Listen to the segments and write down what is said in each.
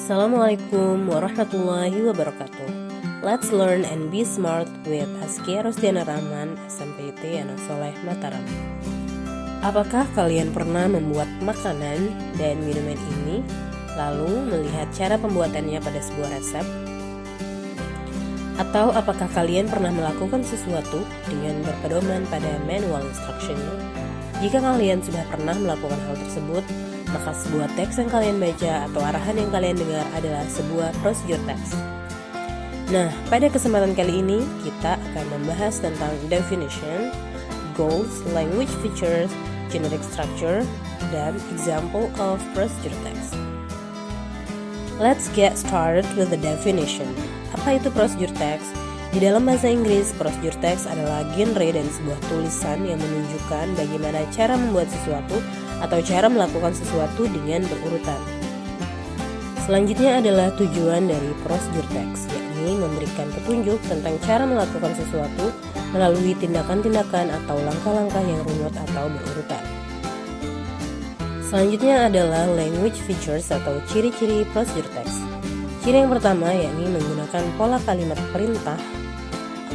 Assalamualaikum warahmatullahi wabarakatuh. Let's learn and be smart with Askia Rosdiana Rahman, SMPT Anak Soleh Mataram. Apakah kalian pernah membuat makanan dan minuman ini, lalu melihat cara pembuatannya pada sebuah resep? Atau apakah kalian pernah melakukan sesuatu dengan berpedoman pada manual instruction-nya? Jika kalian sudah pernah melakukan hal tersebut, maka sebuah teks yang kalian baca atau arahan yang kalian dengar adalah sebuah procedure text. Nah, pada kesempatan kali ini kita akan membahas tentang definition, goals, language features, generic structure, dan example of procedure text. Let's get started with the definition. Apa itu procedure text? Di dalam bahasa Inggris, procedure text adalah genre dari sebuah tulisan yang menunjukkan bagaimana cara membuat sesuatu atau cara melakukan sesuatu dengan berurutan. Selanjutnya adalah tujuan dari procedure text, yakni memberikan petunjuk tentang cara melakukan sesuatu melalui tindakan-tindakan atau langkah-langkah yang runut atau berurutan. Selanjutnya adalah language features atau ciri-ciri procedure text. Ciri yang pertama yakni menggunakan pola kalimat perintah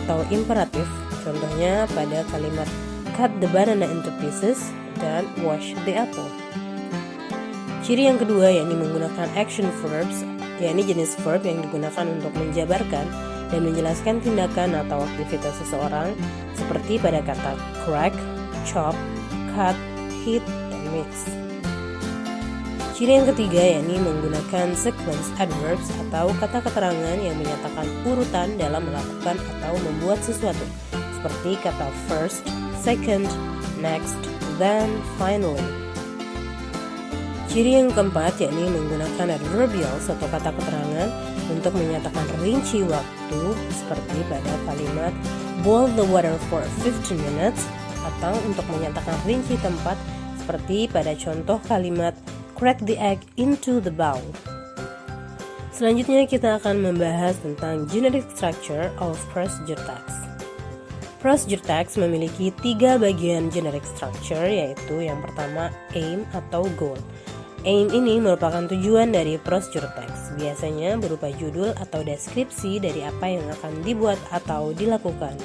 atau imperatif, contohnya pada kalimat cut the banana into pieces dan wash the apple. Ciri yang kedua yakni menggunakan action verbs, yakni jenis verb yang digunakan untuk menjabarkan dan menjelaskan tindakan atau aktivitas seseorang, seperti pada kata crack, chop, cut, hit, dan mix. Ciri yang ketiga yakni menggunakan sequence adverbs atau kata keterangan yang menyatakan urutan dalam melakukan atau membuat sesuatu, seperti kata first, second, next, then, finally. Ciri yang keempat yakni menggunakan adverbials atau kata keterangan untuk menyatakan rinci waktu, seperti pada kalimat boil the water for 15 minutes, atau untuk menyatakan rinci tempat, seperti pada contoh kalimat crack the egg into the bowl. Selanjutnya kita akan membahas tentang generic structure of procedure text. Procedure text memiliki 3 bagian generic structure, yaitu yang pertama aim atau goal. Aim ini merupakan tujuan dari procedure text, biasanya berupa judul atau deskripsi dari apa yang akan dibuat atau dilakukan.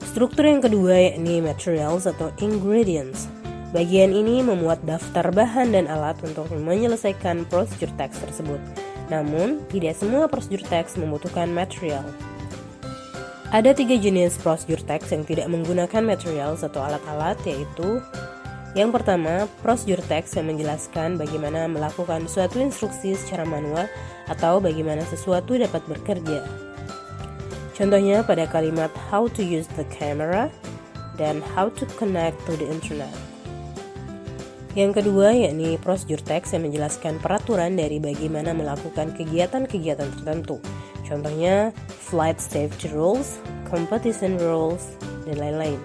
Struktur yang kedua yakni materials atau ingredients. Bagian ini memuat daftar bahan dan alat untuk menyelesaikan procedure text tersebut. Namun, tidak semua procedure text membutuhkan material. Ada 3 jenis procedure text yang tidak menggunakan materials atau alat-alat, yaitu yang pertama, procedure text yang menjelaskan bagaimana melakukan suatu instruksi secara manual atau bagaimana sesuatu dapat bekerja. Contohnya pada kalimat how to use the camera dan how to connect to the internet. Yang kedua yakni procedure text yang menjelaskan peraturan dari bagaimana melakukan kegiatan-kegiatan tertentu. Contohnya flight safety rules, competition rules, dan lain-lain.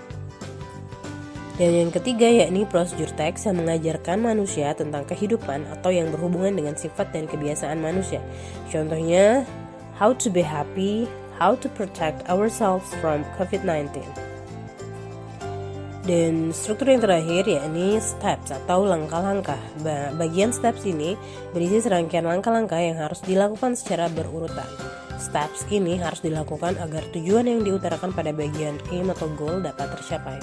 Dan yang ketiga yakni procedure text yang mengajarkan manusia tentang kehidupan atau yang berhubungan dengan sifat dan kebiasaan manusia. Contohnya how to be happy, how to protect ourselves from COVID-19. Dan struktur yang terakhir yakni steps atau langkah-langkah. Bagian steps ini berisi serangkaian langkah-langkah yang harus dilakukan secara berurutan. Steps ini harus dilakukan agar tujuan yang diutarakan pada bagian aim atau goal dapat tercapai.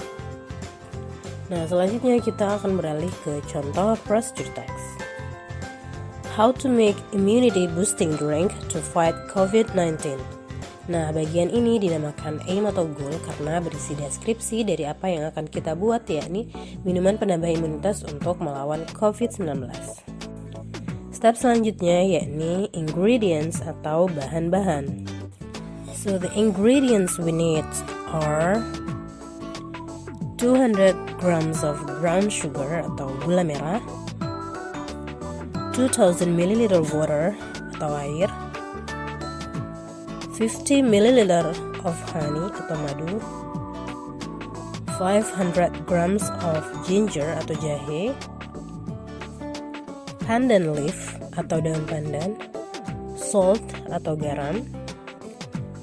Nah, selanjutnya kita akan beralih ke contoh procedure text. How to make immunity boosting drink to fight COVID-19. Nah, bagian ini dinamakan aim atau goal karena berisi deskripsi dari apa yang akan kita buat, yakni minuman penambah imunitas untuk melawan COVID-19. Step selanjutnya yakni ingredients atau bahan-bahan. So the ingredients we need are 200 grams of brown sugar atau gula merah, 2000 ml water atau air, 50 ml of honey atau madu, 500 grams of ginger atau jahe, pandan leaf atau daun pandan, salt atau garam,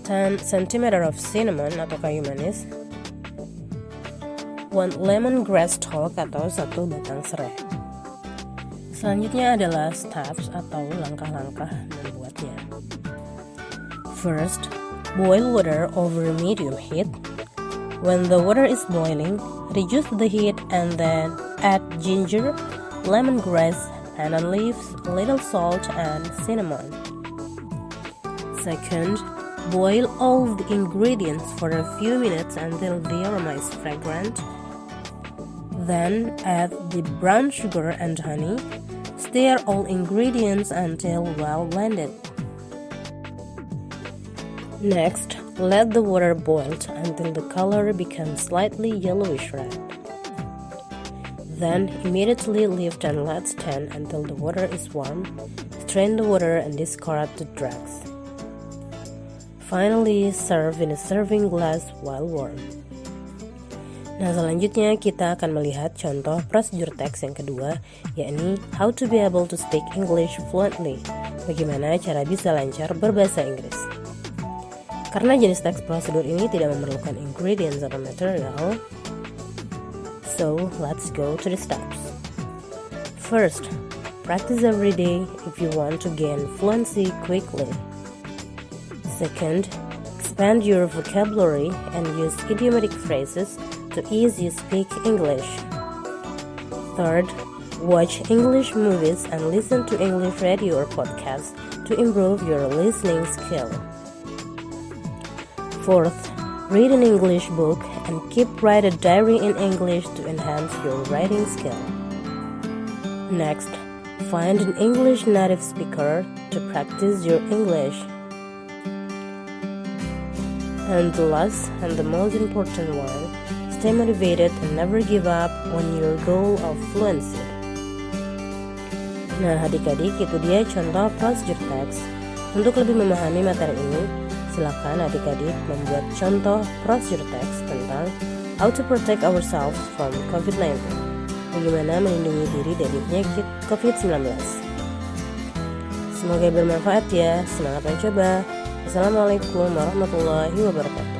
10 cm of cinnamon atau kayu manis, 1 lemongrass stalk atau 1 batang serai. Selanjutnya adalah steps atau langkah-langkah membuatnya. First, boil water over medium heat. When the water is boiling, reduce the heat and then add ginger, lemongrass, onion leaves, little salt, and cinnamon. Second, boil all the ingredients for a few minutes until the aroma is fragrant. Then add the brown sugar and honey. Stir all ingredients until well blended. Next, let the water boil until the color becomes slightly yellowish red. Then immediately lift and let stand until the water is warm. Strain the water and discard the dregs. Finally, serve in a serving glass while warm. Nah, selanjutnya kita akan melihat contoh prosedur teks yang kedua, yakni how to be able to speak English fluently. Bagaimana cara bisa lancar berbahasa Inggris. Karena jenis teks prosedur ini tidak memerlukan ingredients atau material, so let's go to the steps. First, practice every day if you want to gain fluency quickly. Second, expand your vocabulary and use idiomatic phrases to ease you speak English. Third, watch English movies and listen to English radio or podcasts to improve your listening skill. Fourth, read an English book and write a diary in English to enhance your writing skill. Next, find an English native speaker to practice your English. And the last and the most important one, stay motivated and never give up on your goal of fluency. Nah, adik-adik, itu dia contoh prosedur teks. Untuk lebih memahami materi ini, silakan adik-adik membuat contoh prosedur teks tentang how to protect ourselves from COVID-19. Bagaimana melindungi diri dari penyakit COVID-19. Semoga bermanfaat ya. Semangat mencoba. Assalamualaikum warahmatullahi wabarakatuh.